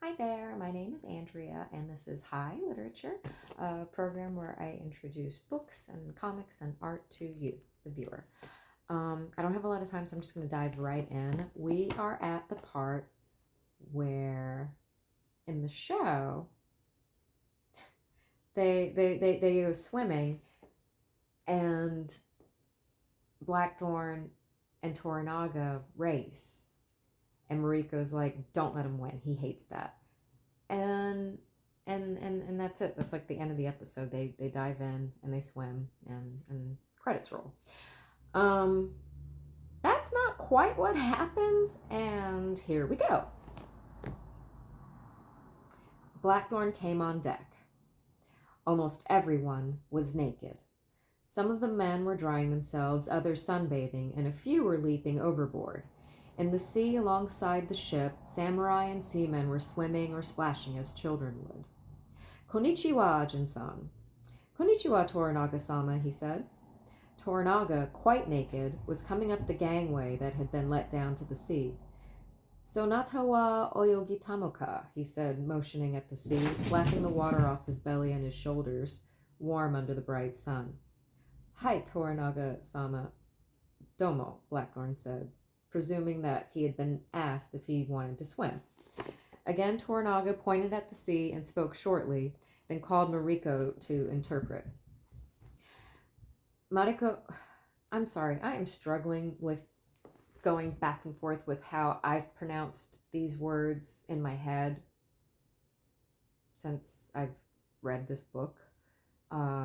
Hi there, my name is Andrea, and this is High Literature, a program where I introduce books and comics and art to you, the viewer. I don't have a lot of time, so I'm just going to dive right in. We are at the part where in the show they go swimming, and Blackthorn and Toranaga race, and Mariko's like, "Don't let him win. He hates that." and and that's it. That's like the end of the episode. They dive in and they swim, and credits roll. um that's not quite what happens, and here we go. Blackthorn came on deck. Almost everyone was naked. Some of the men were drying themselves, others sunbathing, and a few were leaping overboard. In the sea alongside the ship, samurai and seamen were swimming or splashing as children would. "Konnichiwa, Ajin-san." "Konnichiwa, Toranaga-sama," he said. Toranaga, quite naked, was coming up the gangway that had been let down to the sea. "Sonata wa oyogitamo ka," he said, motioning at the sea, slapping the water off his belly and his shoulders, warm under the bright sun. "Hi, Toranaga-sama." "Domo," Blackthorn said, presuming that he had been asked if he wanted to swim. Again, Toranaga pointed at the sea and spoke shortly, then called Mariko to interpret. Mariko, I'm sorry, I am struggling with going back and forth with how I've pronounced these words in my head since I've read this book,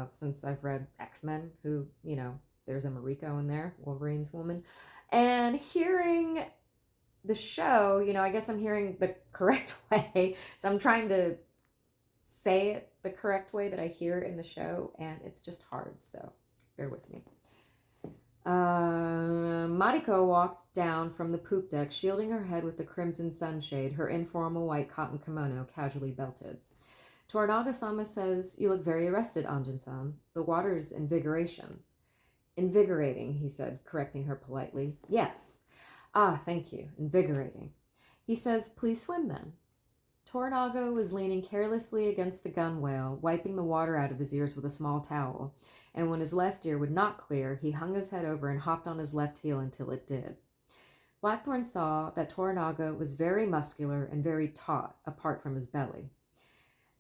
since I've read X-Men, who, there's a Mariko in there, Wolverine's woman, and hearing the show, I guess I'm hearing the correct way, so I'm trying to say it the correct way that I hear it in the show, and it's just hard, so bear with me. Mariko walked down from the poop deck, shielding her head with the crimson sunshade, her informal white cotton kimono casually belted. "Toranaga-sama says you look very arrested, Anjin-san. The water's invigoration." "Invigorating," he said, correcting her politely. "Yes." "Ah, thank you. Invigorating." "He says, please swim then." Toranaga was leaning carelessly against the gunwale, wiping the water out of his ears with a small towel, and when his left ear would not clear, he hung his head over and hopped on his left heel until it did. Blackthorn saw that Toranaga was very muscular and very taut, apart from his belly.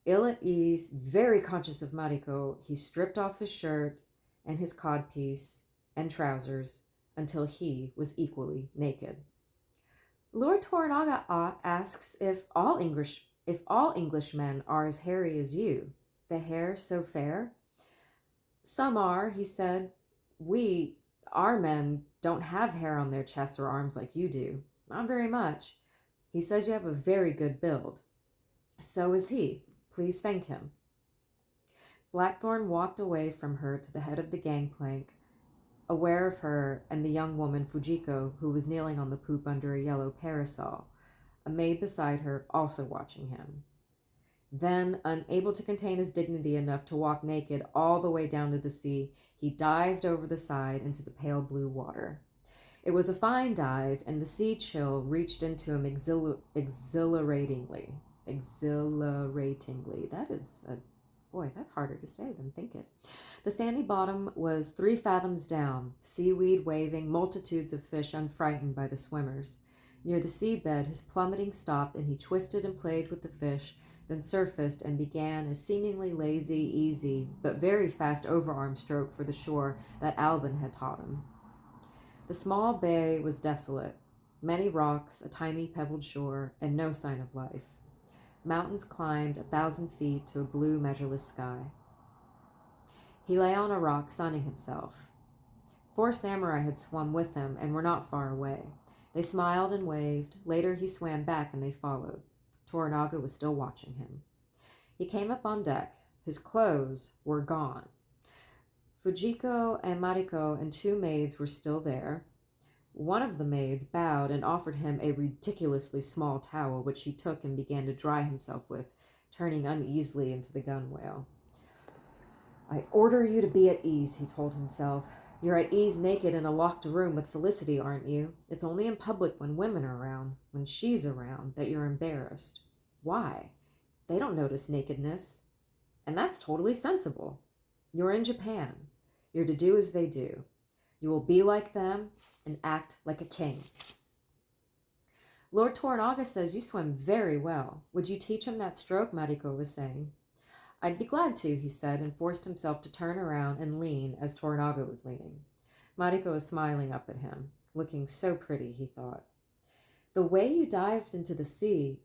Ill at ease, very conscious of Mariko, he stripped off his shirt and his codpiece and trousers until he was equally naked. "Lord Toranaga asks if all Englishmen are as hairy as you. The hair so fair?" "Some are," he said. Our men don't have hair on their chests or arms like you do. Not very much. He says you have a very good build." "So is he. Please thank him." Blackthorn walked away from her to the head of the gangplank, aware of her and the young woman Fujiko, who was kneeling on the poop under a yellow parasol, a maid beside her also watching him. Then, unable to contain his dignity enough to walk naked all the way down to the sea, he dived over the side into the pale blue water. It was a fine dive, and the sea chill reached into him exhilaratingly. Exhilaratingly. That's harder to say than think it. The sandy bottom was 3 fathoms down, seaweed waving, multitudes of fish unfrightened by the swimmers. Near the seabed, his plummeting stopped, and he twisted and played with the fish, then surfaced and began a seemingly lazy, easy, but very fast overarm stroke for the shore that Albin had taught him. The small bay was desolate. Many rocks, a tiny pebbled shore, and no sign of life. Mountains climbed 1,000 feet to a blue, measureless sky. He lay on a rock, sunning himself. 4 samurai had swum with him and were not far away. They smiled and waved. Later he swam back and they followed. Toranaga was still watching him. He came up on deck. His clothes were gone. Fujiko and Mariko and 2 maids were still there. One of the maids bowed and offered him a ridiculously small towel, which he took and began to dry himself with, turning uneasily into the gunwale. "I order you to be at ease," he told himself. "You're at ease naked in a locked room with Felicity, aren't you? It's only in public when women are around, when she's around, that you're embarrassed." Why? They don't notice nakedness. And that's totally sensible. You're in Japan. You're to do as they do. You will be like them and act like a king. Lord Toranaga says you swim very well. Would you teach him that stroke? Mariko was saying. I'd be glad to, he said, and forced himself to turn around and lean as Toranaga was leaning. Mariko was smiling up at him, looking so pretty, he thought. The way you dived into the sea,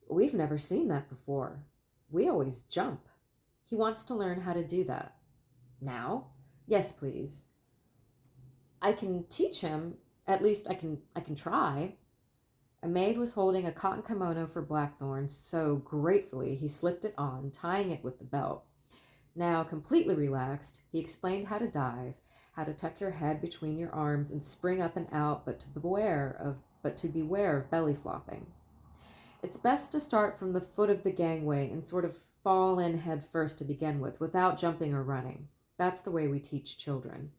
we've never seen that before. We always jump. He wants to learn how to do that. Now? Yes, please. I can teach him. At least I can try. A maid was holding a cotton kimono for Blackthorn, so gratefully he slipped it on, tying it with the belt. Now, completely relaxed, he explained how to dive, how to tuck your head between your arms and spring up and out, but to beware of belly flopping. It's best to start from the foot of the gangway and sort of fall in head first to begin with, without jumping or running. That's the way we teach children.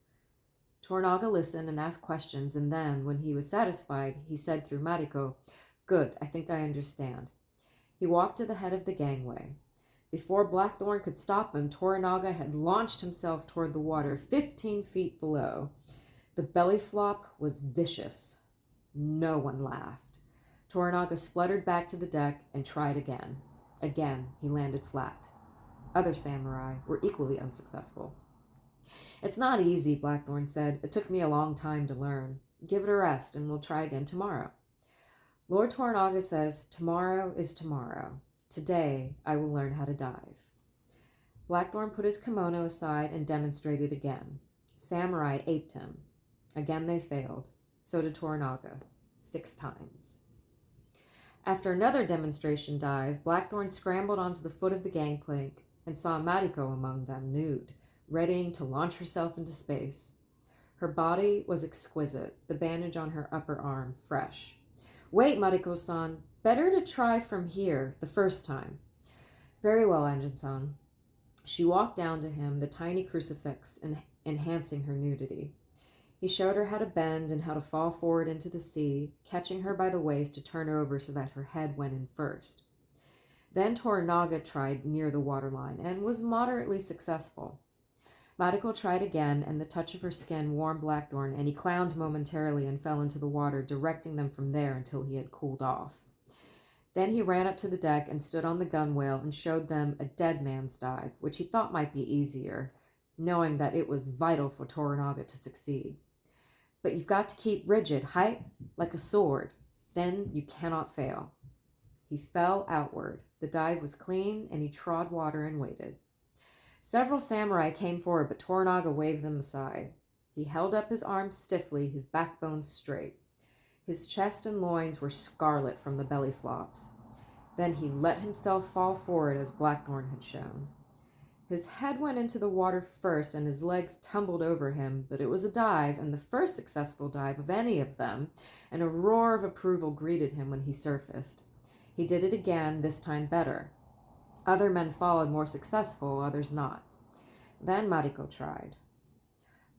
Toranaga listened and asked questions, and then, when he was satisfied, he said through Mariko, Good, I think I understand. He walked to the head of the gangway. Before Blackthorn could stop him, Toranaga had launched himself toward the water 15 feet below. The belly flop was vicious. No one laughed. Toranaga spluttered back to the deck and tried again. Again, he landed flat. Other samurai were equally unsuccessful. It's not easy, Blackthorn said. It took me a long time to learn. Give it a rest, and we'll try again tomorrow. Lord Toranaga says, tomorrow is tomorrow. Today, I will learn how to dive. Blackthorn put his kimono aside and demonstrated again. Samurai aped him. Again they failed. So did Toranaga. 6 times. After another demonstration dive, Blackthorn scrambled onto the foot of the gangplank and saw Mariko among them, nude, readying to launch herself into space. Her body was exquisite, the bandage on her upper arm fresh. Wait, Mariko-san, better to try from here, the first time. Very well, Anjin-san. She walked down to him, the tiny crucifix enhancing her nudity. He showed her how to bend and how to fall forward into the sea, catching her by the waist to turn over so that her head went in first. Then Toranaga tried near the waterline and was moderately successful. Mariko tried again, and the touch of her skin warmed Blackthorn, and he clowned momentarily and fell into the water, directing them from there until he had cooled off. Then he ran up to the deck and stood on the gunwale and showed them a dead man's dive, which he thought might be easier, knowing that it was vital for Toranaga to succeed. But you've got to keep rigid, height like a sword. Then you cannot fail. He fell outward. The dive was clean, and he trod water and waited. Several samurai came forward, but Toranaga waved them aside. He held up his arms stiffly, his backbone straight. His chest and loins were scarlet from the belly flops. Then he let himself fall forward as Blackthorn had shown. His head went into the water first, and his legs tumbled over him, but it was a dive, and the first successful dive of any of them, and a roar of approval greeted him when he surfaced. He did it again, this time better. Other men followed, more successful, others not. Then Mariko tried.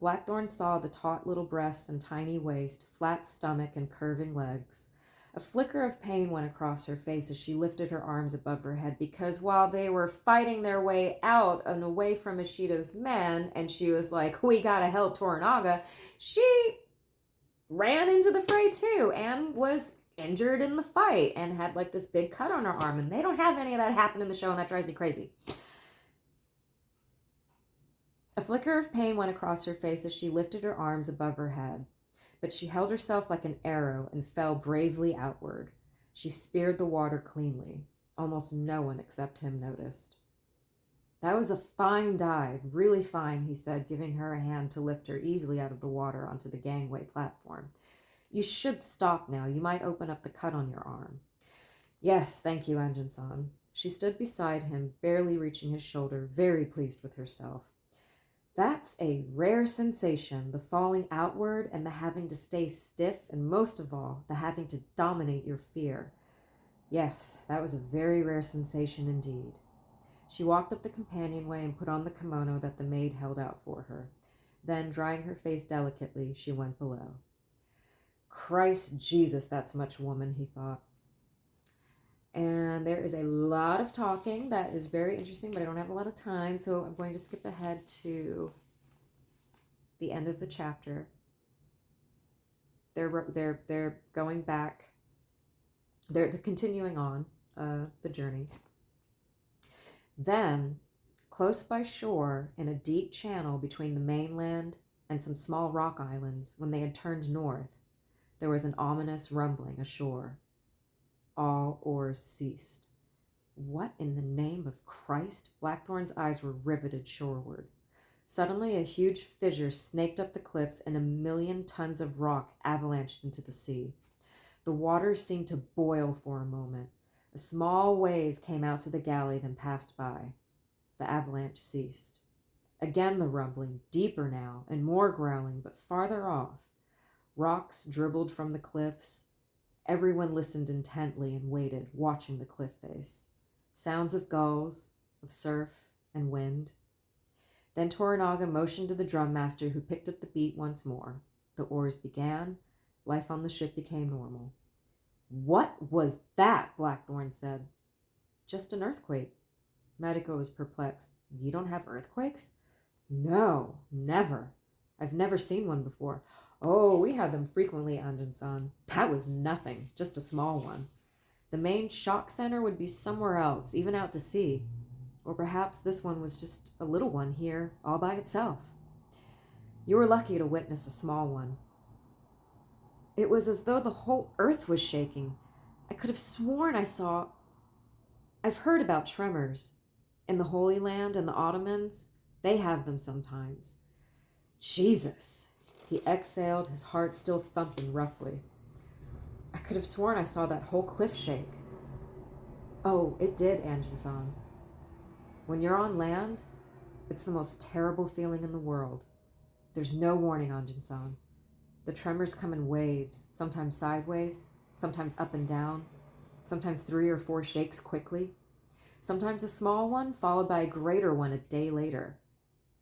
Blackthorn saw the taut little breasts and tiny waist, flat stomach and curving legs. A flicker of pain went across her face as she lifted her arms above her head, because while they were fighting their way out and away from Ishido's men, and she was like, we gotta help Toranaga, she ran into the fray too and was injured in the fight and had like this big cut on her arm, and they don't have any of that happen in the show, and that drives me crazy. A flicker of pain went across her face as she lifted her arms above her head, but she held herself like an arrow and fell bravely outward. She speared the water cleanly. Almost no one except him noticed. That was a fine dive, really fine, he said, giving her a hand to lift her easily out of the water onto the gangway platform. You should stop now. You might open up the cut on your arm. Yes, thank you, Anjin-san. She stood beside him, barely reaching his shoulder, very pleased with herself. That's a rare sensation, the falling outward and the having to stay stiff, and most of all, the having to dominate your fear. Yes, that was a very rare sensation indeed. She walked up the companionway and put on the kimono that the maid held out for her. Then, drying her face delicately, she went below. Christ Jesus, that's much woman, he thought. And there is a lot of talking that is very interesting, but I don't have a lot of time, so I'm going to skip ahead to the end of the chapter. They're going back. They're continuing on the journey. Then, close by shore, in a deep channel between the mainland and some small rock islands, when they had turned north, there was an ominous rumbling ashore. All oars ceased. What in the name of Christ? Blackthorn's eyes were riveted shoreward. Suddenly, a huge fissure snaked up the cliffs, and 1,000,000 tons of rock avalanched into the sea. The waters seemed to boil for a moment. A small wave came out to the galley, then passed by. The avalanche ceased. Again the rumbling, deeper now, and more growling, but farther off. Rocks dribbled from the cliffs. Everyone listened intently and waited, watching the cliff face. Sounds of gulls, of surf and wind. Then Toranaga motioned to the drum master, who picked up the beat once more. The oars began. Life on the ship became normal. What was that? Blackthorn said. Just an earthquake. Madiko was perplexed. You don't have earthquakes? No, never. I've never seen one before. Oh, we have them frequently, Anjin-san. That was nothing, just a small one. The main shock center would be somewhere else, even out to sea. Or perhaps this one was just a little one here, all by itself. You were lucky to witness a small one. It was as though the whole earth was shaking. I could have sworn I saw... I've heard about tremors. In the Holy Land and the Ottomans, they have them sometimes. Jesus! He exhaled, his heart still thumping roughly. I could have sworn I saw that whole cliff shake. Oh, it did, Anjin-san. When you're on land, it's the most terrible feeling in the world. There's no warning, Anjin-san. The tremors come in waves, sometimes sideways, sometimes up and down, sometimes 3 or 4 shakes quickly, sometimes a small one followed by a greater one a day later.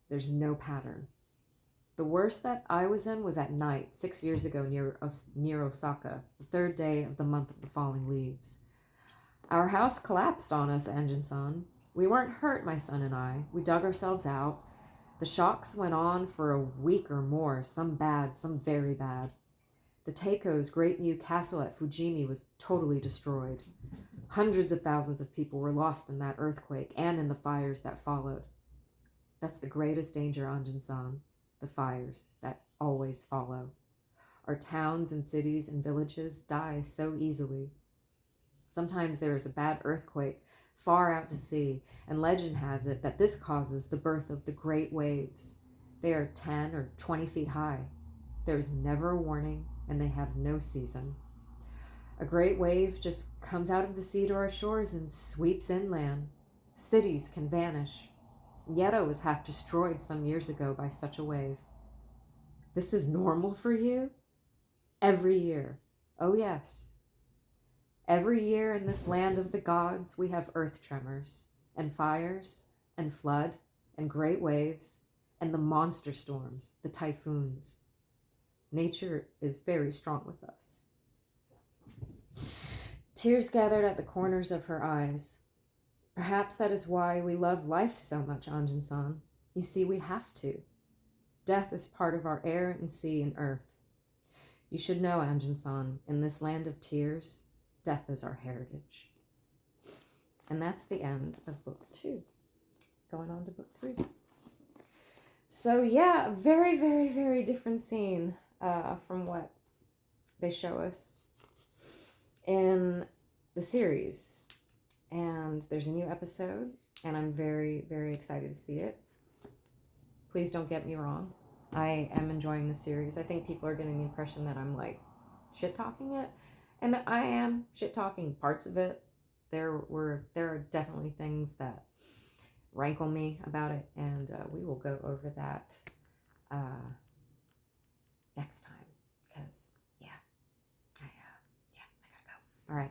There's no pattern. The worst that I was in was at night, 6 years ago near Osaka, the 3rd day of the month of the falling leaves. Our house collapsed on us, Anjin-san. We weren't hurt, my son and I. We dug ourselves out. The shocks went on for a week or more, some bad, some very bad. The Teiko's great new castle at Fujimi was totally destroyed. Hundreds of thousands of people were lost in that earthquake and in the fires that followed. That's the greatest danger, Anjin-san, the fires that always follow. Our towns and cities and villages die so easily. Sometimes there is a bad earthquake far out to sea, and legend has it that this causes the birth of the great waves. They are 10 or 20 feet high. There is never a warning, and they have no season. A great wave just comes out of the sea to our shores and sweeps inland. Cities can vanish. Yedo was half destroyed some years ago by such a wave. This is normal for you? Every year. Oh, yes. Every year in this land of the gods, we have earth tremors, and fires, and flood, and great waves, and the monster storms, the typhoons. Nature is very strong with us. Tears gathered at the corners of her eyes. Perhaps that is why we love life so much, Anjin-san. You see, we have to. Death is part of our air and sea and earth. You should know, Anjin-san, in this land of tears, death is our heritage. And that's the end of book 2. Going on to book 3. So yeah, very, very, very different scene from what they show us in the series. And there's a new episode, and I'm very, very excited to see it. Please don't get me wrong. I am enjoying the series. I think people are getting the impression that I'm like shit-talking it. And that I am shit-talking parts of it. There are definitely things that rankle me about it, and we will go over that next time. Because I gotta go. All right.